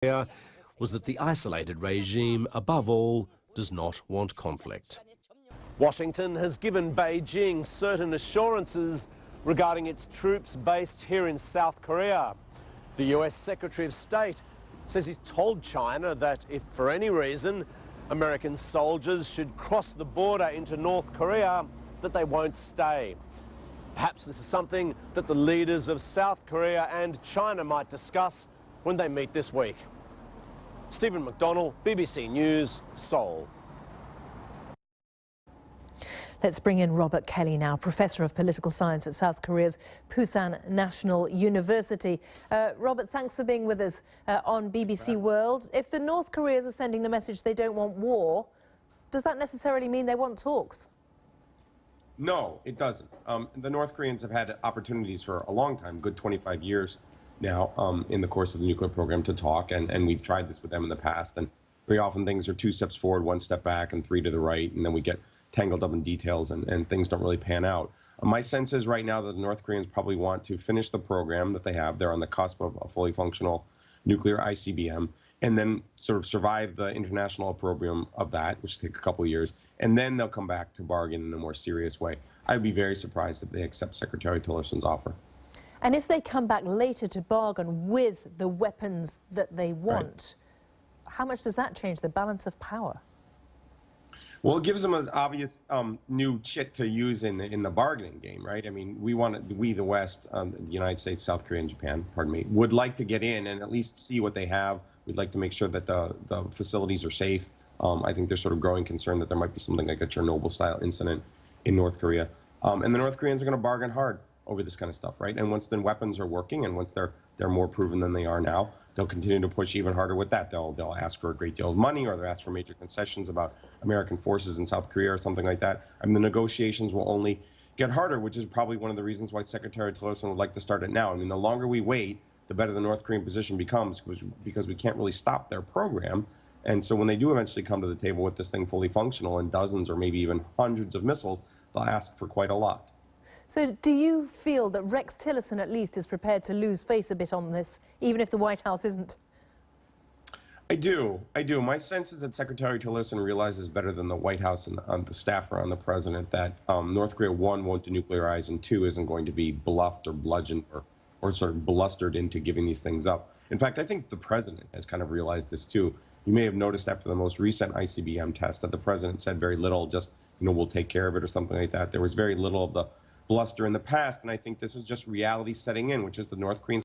Korea was that the isolated regime, above all, does not want conflict. Washington has given Beijing certain assurances regarding its troops based here in South Korea. The US Secretary of State says he's told China that if for any reason American soldiers should cross the border into North Korea, that they won't stay. Perhaps this is something that the leaders of South Korea and China might discuss when they meet this week. Stephen McDonnell, BBC News, Seoul. Let's bring in Robert Kelly now, Professor of Political Science at South Korea's Pusan National University. Robert, thanks for being with us on BBC World. If the North Koreans are sending the message they don't want war, does that necessarily mean they want talks? No, it doesn't. The North Koreans have had opportunities for a long time, good 25 years now, in the course of the nuclear program to talk, and we've tried this with them in the past, and very often things are 2 steps forward, 1 step back, and 3 to the right, and then we get tangled up in details and things don't really pan out. My sense is right now that the North Koreans probably want to finish the program that they have. They're on the cusp of a fully functional nuclear ICBM, and then sort of survive the international opprobrium of that, which will take a couple of years, and then they'll come back to bargain in a more serious way. I'd be very surprised if they accept Secretary Tillerson's offer. And if they come back later to bargain with the weapons that they want, how much does that change the balance of power? Well, it gives them an obvious new chit to use in the bargaining game, right? I mean, we the West, the United States, South Korea, and Japan, pardon me, would like to get in and at least see what they have. We'd like to make sure that the facilities are safe. I think there's sort of growing concern that there might be something like a Chernobyl-style incident in North Korea. And the North Koreans are going to bargain hard over this kind of stuff, right? And once the weapons are working and once they're more proven than they are now, they'll continue to push even harder with that. They'll ask for a great deal of money, or they'll ask for major concessions about American forces in South Korea or something like that. I mean, the negotiations will only get harder, which is probably one of the reasons why Secretary Tillerson would like to start it now. I mean, the longer we wait, the better the North Korean position becomes, because we can't really stop their program. And so when they do eventually come to the table with this thing fully functional and dozens or maybe even hundreds of missiles, they'll ask for quite a lot. So do you feel that Rex Tillerson at least is prepared to lose face a bit on this, even if the White House isn't? I do. My sense is that Secretary Tillerson realizes better than the White House and the staff around the president that North Korea, 1, won't denuclearize, and 2, isn't going to be bluffed or bludgeoned or sort of blustered into giving these things up. In fact, I think the president has kind of realized this too. You may have noticed after the most recent ICBM test that the president said very little, just, we'll take care of it or something like that. There was very little of the bluster in the past, and I think this is just reality setting in, which is the North Koreans